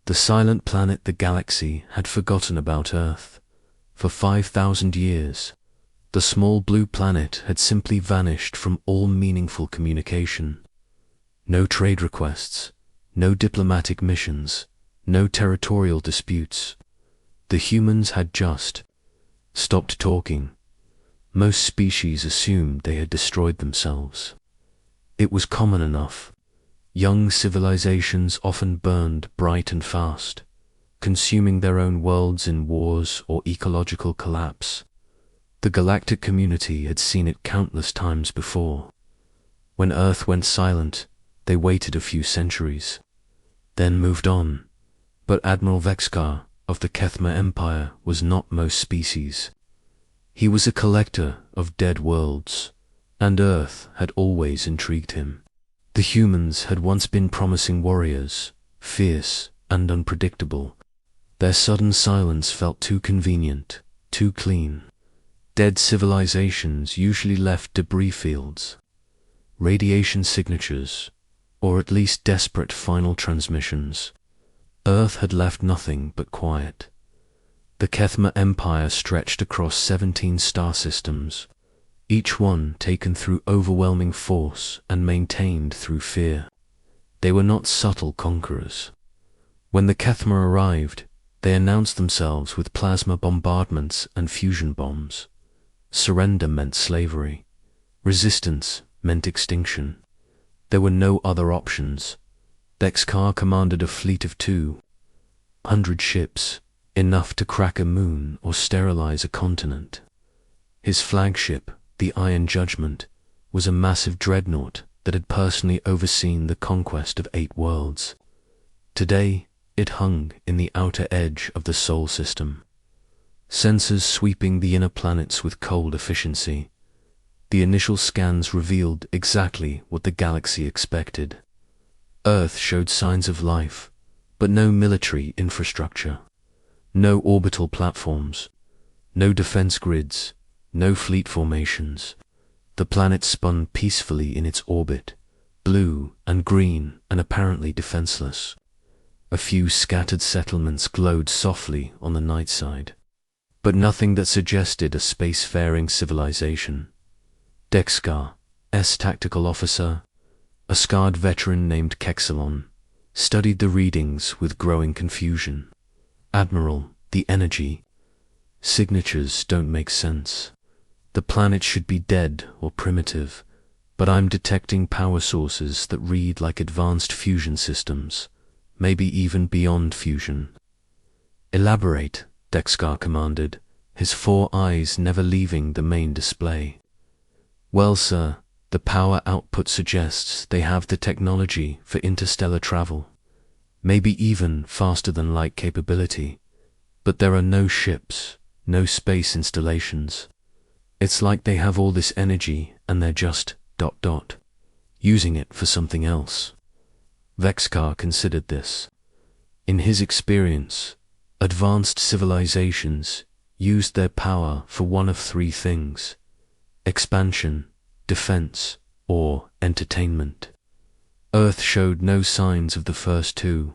The silent planet, the galaxy, had forgotten about Earth. For 5,000 years, the small blue planet had simply vanished from all meaningful communication. No trade requests, no diplomatic missions, no territorial disputes. The humans had just stopped talking. Most species assumed they had destroyed themselves. It was common enough. Young civilizations often burned bright and fast, consuming their own worlds in wars or ecological collapse. The galactic community had seen it countless times before. When Earth went silent, they waited a few centuries, then moved on. But Admiral Vexkar of the Kethma Empire was not most species. He was a collector of dead worlds, and Earth had always intrigued him. The humans had once been promising warriors, fierce and unpredictable. Their sudden silence felt too convenient, too clean. Dead civilizations usually left debris fields, radiation signatures, or at least desperate final transmissions. Earth had left nothing but quiet. The Kethma Empire stretched across 17 star systems, each one taken through overwhelming force and maintained through fear. They were not subtle conquerors. When the Kethma arrived, they announced themselves with plasma bombardments and fusion bombs. Surrender meant slavery. Resistance meant extinction. There were no other options. Vexkar commanded a fleet of 200 ships, enough to crack a moon or sterilize a continent. His flagship, the Iron Judgment, was a massive dreadnought that had personally overseen the conquest of 8 worlds. Today, it hung in the outer edge of the Sol system, sensors sweeping the inner planets with cold efficiency. The initial scans revealed exactly what the galaxy expected. Earth showed signs of life, but no military infrastructure, no orbital platforms, no defense grids, no fleet formations. The planet spun peacefully in its orbit, blue and green and apparently defenseless. A few scattered settlements glowed softly on the night side, but nothing that suggested a spacefaring civilization. Vexkar, tactical officer, a scarred veteran named Kexalon, studied the readings with growing confusion. Admiral, the energy signatures don't make sense. The planet should be dead or primitive, but I'm detecting power sources that read like advanced fusion systems, maybe even beyond fusion. Elaborate, Vexkar commanded, his 4 eyes never leaving the main display. Well, sir, the power output suggests they have the technology for interstellar travel, maybe even faster than light capability, but there are no ships, no space installations. It's like they have all this energy and they're just ... using it for something else. Vexkar considered this. In his experience, advanced civilizations used their power for one of 3 things: expansion, defense, or entertainment. Earth showed no signs of the first 2.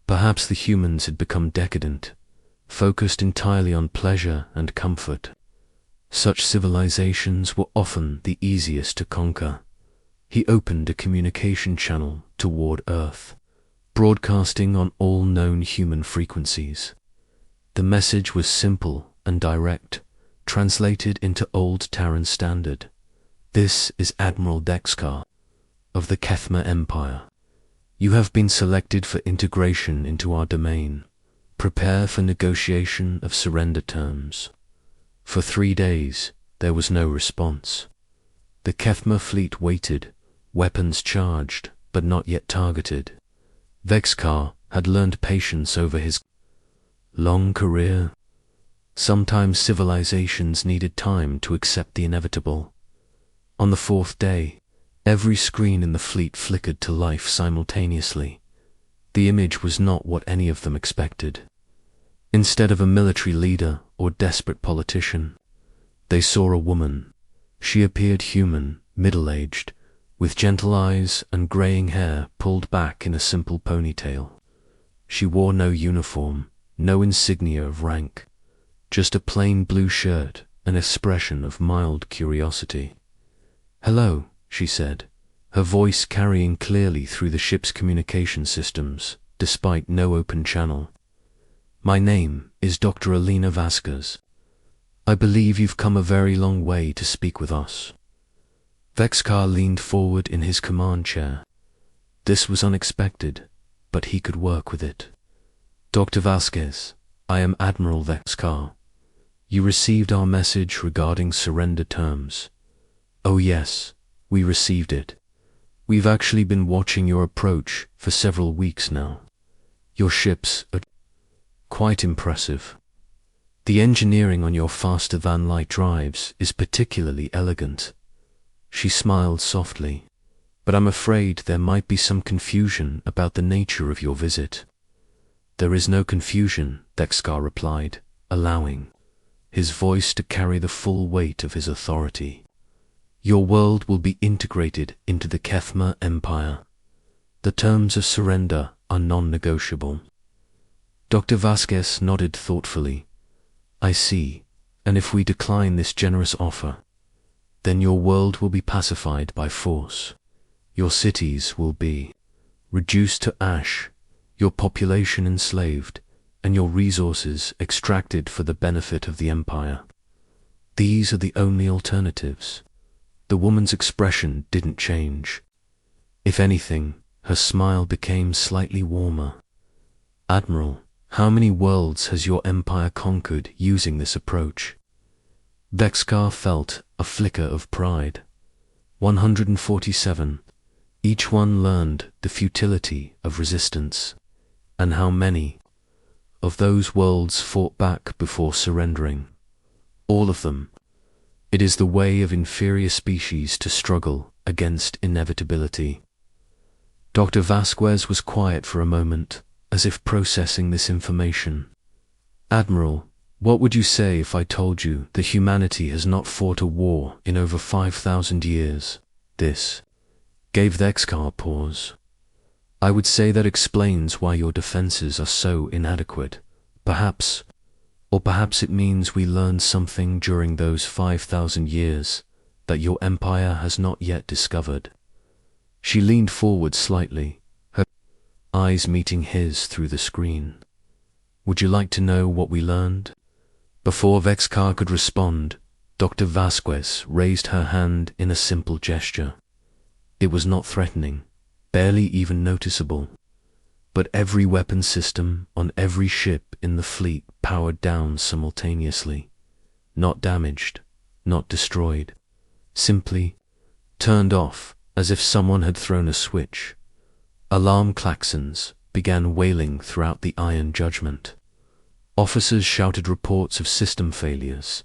Perhaps the humans had become decadent, focused entirely on pleasure and comfort. Such civilizations were often the easiest to conquer. He opened a communication channel toward Earth, broadcasting on all known human frequencies. The message was simple and direct, translated into Old Terran Standard. This is Admiral Vexkar of the Kethma Empire. You have been selected for integration into our domain. Prepare for negotiation of surrender terms. For 3 days, there was no response. The Kethma fleet waited, weapons charged, but not yet targeted. Vexkar had learned patience over his long career. Sometimes civilizations needed time to accept the inevitable. On the 4th day, every screen in the fleet flickered to life simultaneously. The image was not what any of them expected. Instead of a military leader or desperate politician, they saw a woman. She appeared human, middle-aged, with gentle eyes and graying hair pulled back in a simple ponytail. She wore no uniform, no insignia of rank, just a plain blue shirt, an expression of mild curiosity. "Hello," she said, her voice carrying clearly through the ship's communication systems, despite no open channel. "My name is Dr. Alina Vasquez. I believe you've come a very long way to speak with us." Vexcar leaned forward in his command chair. This was unexpected, but he could work with it. "Dr. Vasquez, I am Admiral Vexcar. You received our message regarding surrender terms." "Oh yes, we received it. We've actually been watching your approach for several weeks now. Your ships are quite impressive. The engineering on your faster-than-light drives is particularly elegant." She smiled softly. "But I'm afraid there might be some confusion about the nature of your visit." "There is no confusion," Vexcar replied, allowing his voice to carry the full weight of his authority. "Your world will be integrated into the Kethma Empire. The terms of surrender are non-negotiable." Dr. Vasquez nodded thoughtfully. "I see, and if we decline this generous offer, then your world will be pacified by force. Your cities will be reduced to ash, your population enslaved, and your resources extracted for the benefit of the Empire. These are the only alternatives." The woman's expression didn't change. If anything, her smile became slightly warmer. "Admiral, how many worlds has your empire conquered using this approach?" Vexcar felt a flicker of pride. 147. Each one learned the futility of resistance. And how many of those worlds fought back before surrendering? All of them. It is the way of inferior species to struggle against inevitability. Dr. Vasquez was quiet for a moment, as if processing this information. "Admiral, what would you say if I told you that humanity has not fought a war in over 5,000 years? This gave Vexcar a pause. "I would say that explains why your defenses are so inadequate. Perhaps it means we learned something during those 5,000 years that your empire has not yet discovered." She leaned forward slightly, her eyes meeting his through the screen. "Would you like to know what we learned?" Before Vexcar could respond, Dr. Vasquez raised her hand in a simple gesture. It was not threatening, barely even noticeable, but every weapon system on every ship in the fleet powered down simultaneously. Not damaged, not destroyed, simply turned off as if someone had thrown a switch. Alarm klaxons began wailing throughout the Iron Judgment. Officers shouted reports of system failures,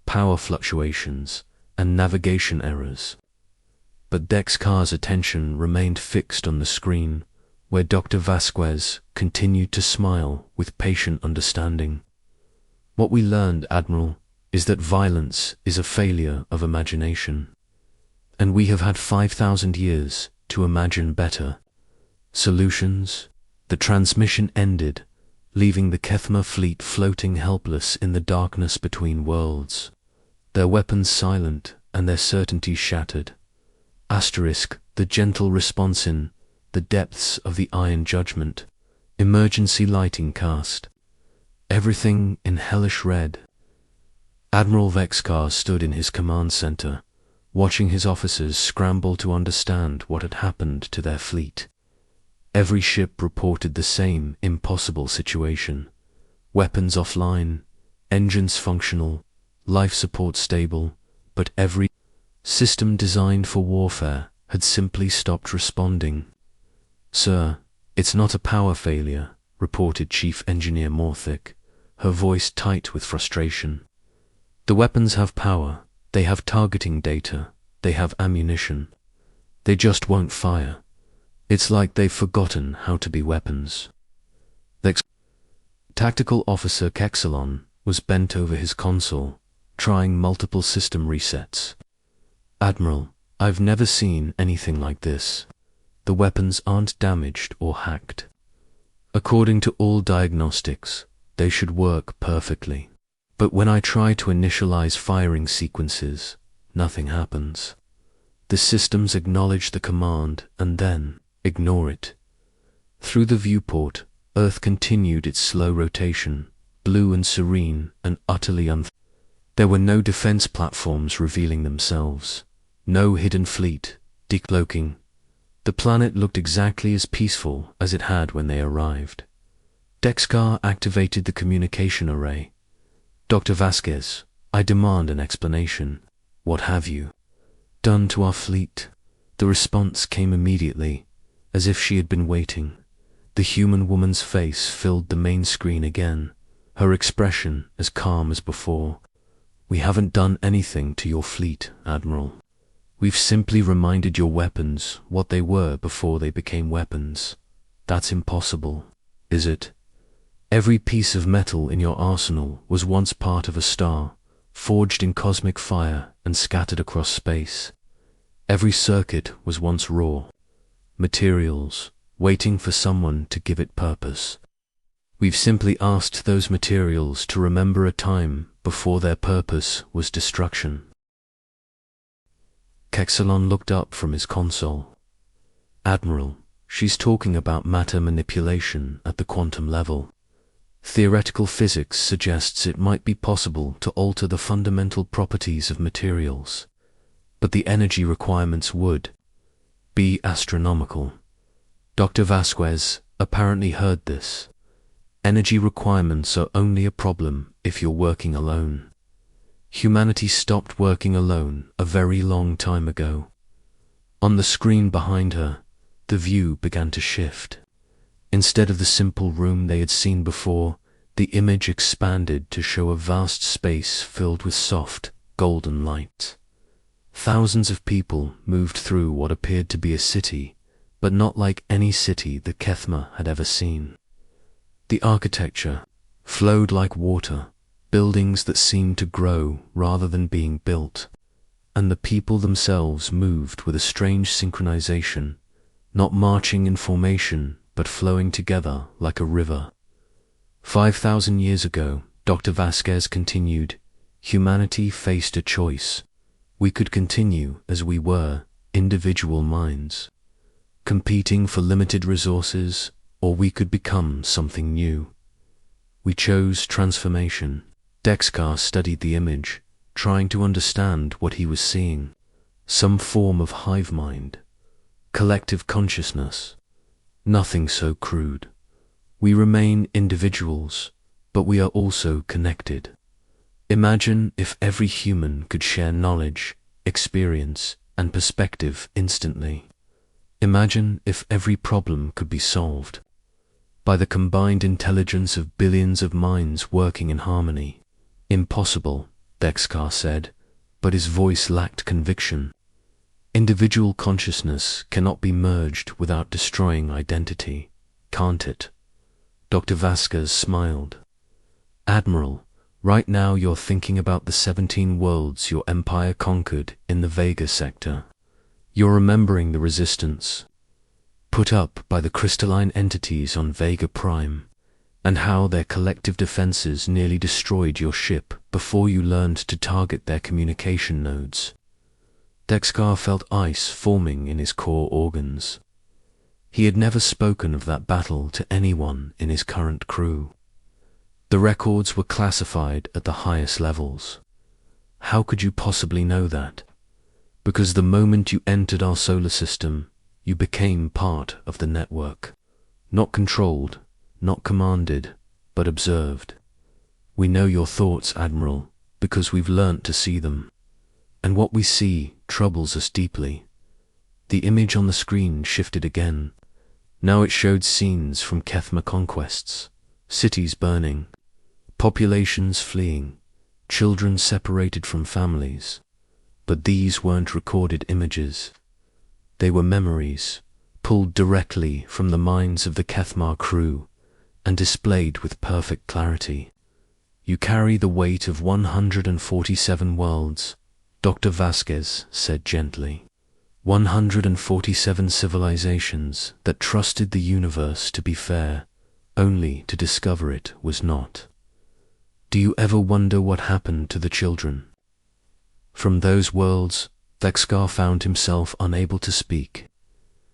power fluctuations, and navigation errors. But Vexcar's attention remained fixed on the screen, where Dr. Vasquez continued to smile with patient understanding. "What we learned, Admiral, is that violence is a failure of imagination. And we have had 5,000 years to imagine better solutions." The transmission ended, leaving the Kethma fleet floating helpless in the darkness between worlds, their weapons silent and their certainty shattered. The gentle response in the depths of the Iron Judgment. Emergency lighting cast. Everything in hellish red. Admiral Vexcar stood in his command center, watching his officers scramble to understand what had happened to their fleet. Every ship reported the same impossible situation. Weapons offline, engines functional, life support stable, but every system designed for warfare had simply stopped responding. "Sir, it's not a power failure," reported Chief Engineer Morthick, her voice tight with frustration. "The weapons have power, they have targeting data, they have ammunition. They just won't fire. It's like they've forgotten how to be weapons." Tactical Officer Kexalon was bent over his console, trying multiple system resets. "Admiral, I've never seen anything like this. The weapons aren't damaged or hacked." According to all diagnostics, they should work perfectly. But when I try to initialize firing sequences, nothing happens. The systems acknowledge the command and then ignore it. Through the viewport, Earth continued its slow rotation, blue and serene and utterly There were no defense platforms revealing themselves, no hidden fleet decloaking. The planet looked exactly as peaceful as it had when they arrived. Dexcar activated the communication array. Dr. Vasquez, I demand an explanation. What have you done to our fleet? The response came immediately, as if she had been waiting. The human woman's face filled the main screen again, her expression as calm as before. We haven't done anything to your fleet, Admiral. We've simply reminded your weapons what they were before they became weapons. That's impossible, is it? Every piece of metal in your arsenal was once part of a star, forged in cosmic fire and scattered across space. Every circuit was once raw materials, waiting for someone to give it purpose. We've simply asked those materials to remember a time before their purpose was destruction. Kexalon looked up from his console. Admiral, she's talking about matter manipulation at the quantum level. Theoretical physics suggests it might be possible to alter the fundamental properties of materials, but the energy requirements would be astronomical. Dr. Vasquez apparently heard this. Energy requirements are only a problem if you're working alone. Humanity stopped working alone a very long time ago. On the screen behind her, the view began to shift. Instead of the simple room they had seen before, the image expanded to show a vast space filled with soft, golden light. Thousands of people moved through what appeared to be a city, but not like any city that Kethma had ever seen. The architecture flowed like water, buildings that seemed to grow rather than being built, and the people themselves moved with a strange synchronization, not marching in formation, but flowing together like a river. 5,000 years ago, Dr. Vasquez continued, humanity faced a choice. We could continue as we were, individual minds, competing for limited resources, or we could become something new. We chose transformation. Dexcar studied the image, trying to understand what he was seeing. Some form of hive mind, collective consciousness. Nothing so crude. We remain individuals, but we are also connected. Imagine if every human could share knowledge, experience, and perspective instantly. Imagine if every problem could be solved by the combined intelligence of billions of minds working in harmony. Impossible, Dexcar said, but his voice lacked conviction. Individual consciousness cannot be merged without destroying identity, can't it? Dr. Vasquez smiled. Admiral, right now you're thinking about the 17 worlds your empire conquered in the Vega sector. You're remembering the resistance put up by the crystalline entities on Vega Prime, and how their collective defenses nearly destroyed your ship before you learned to target their communication nodes. Dexcar felt ice forming in his core organs. He had never spoken of that battle to anyone in his current crew. The records were classified at the highest levels. How could you possibly know that? Because the moment you entered our solar system, you became part of the network. Not controlled, not commanded, but observed. We know your thoughts, Admiral, because we've learnt to see them. And what we see troubles us deeply. The image on the screen shifted again. Now it showed scenes from Kethma conquests, cities burning, populations fleeing, children separated from families. But these weren't recorded images. They were memories, pulled directly from the minds of the Kethma crew and displayed with perfect clarity. You carry the weight of 147 worlds, Dr. Vasquez said gently. 147 civilizations that trusted the universe to be fair, only to discover it was not. Do you ever wonder what happened to the children? From those worlds, Vexkar found himself unable to speak.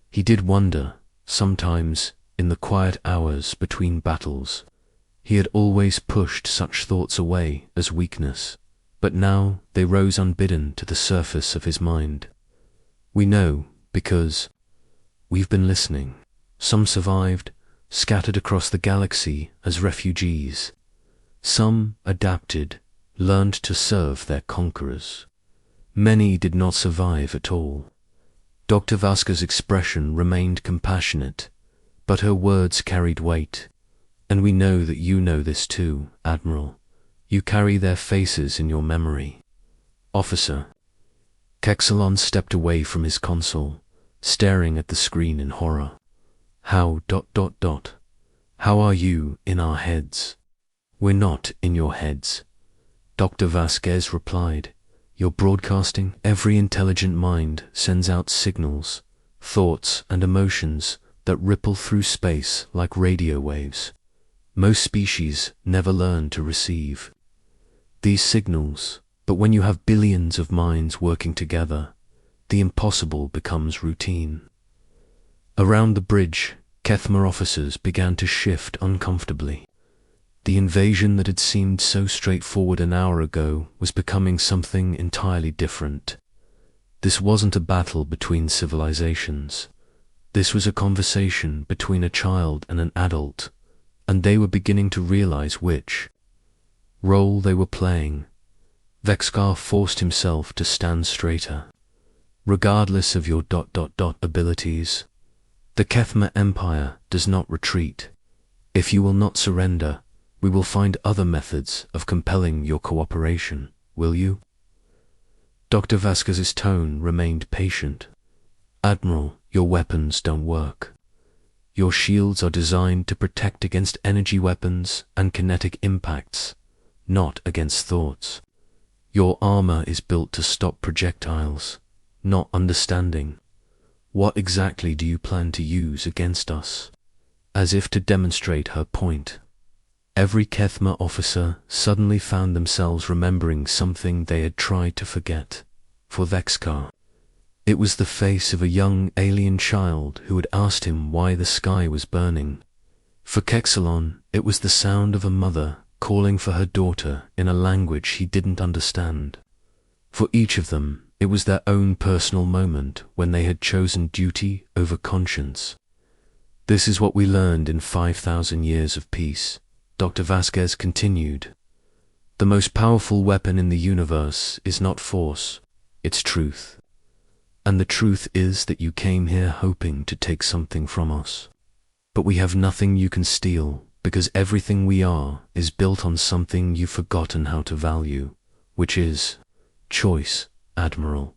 He did wonder, sometimes, in the quiet hours between battles. He had always pushed such thoughts away as weakness, but now they rose unbidden to the surface of his mind. We know because we've been listening. Some survived, scattered across the galaxy as refugees. Some adapted, learned to serve their conquerors. Many did not survive at all. Dr. Vasquez's expression remained compassionate, but her words carried weight. And we know that you know this too, Admiral. You carry their faces in your memory. Officer. Kexalon stepped away from his console, staring at the screen in horror. How ... How are you in our heads? We're not in your heads. Dr. Vasquez replied. You're broadcasting. Every intelligent mind sends out signals, thoughts and emotions that ripple through space like radio waves. Most species never learn to receive these signals, but when you have billions of minds working together, the impossible becomes routine. Around the bridge, Kethma officers began to shift uncomfortably. The invasion that had seemed so straightforward an hour ago was becoming something entirely different. This wasn't a battle between civilizations. This was a conversation between a child and an adult, and they were beginning to realize which role they were playing. Vexkar forced himself to stand straighter. Regardless of your ... abilities, the Kethma Empire does not retreat. If you will not surrender, we will find other methods of compelling your cooperation, will you? Dr. Vasquez's tone remained patient. Admiral, your weapons don't work. Your shields are designed to protect against energy weapons and kinetic impacts, not against thoughts. Your armor is built to stop projectiles, not understanding. What exactly do you plan to use against us? As if to demonstrate her point, every Kethma officer suddenly found themselves remembering something they had tried to forget. For Vexkar, it was the face of a young alien child who had asked him why the sky was burning. For Kexalon, it was the sound of a mother calling for her daughter in a language he didn't understand. For each of them, it was their own personal moment when they had chosen duty over conscience. This is what we learned in 5,000 years of peace, Dr. Vasquez continued. The most powerful weapon in the universe is not force, it's truth. And the truth is that you came here hoping to take something from us. But we have nothing you can steal, because everything we are is built on something you've forgotten how to value, which is choice, Admiral.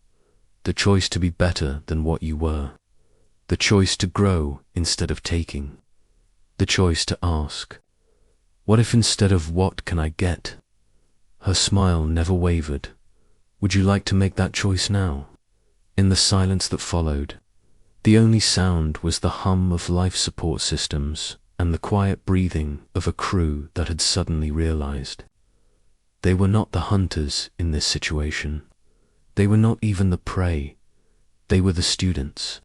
The choice to be better than what you were. The choice to grow instead of taking. The choice to ask, what if instead of what can I get? Her smile never wavered. Would you like to make that choice now? In the silence that followed, the only sound was the hum of life support systems and the quiet breathing of a crew that had suddenly realized. They were not the hunters in this situation. They were not even the prey. They were the students.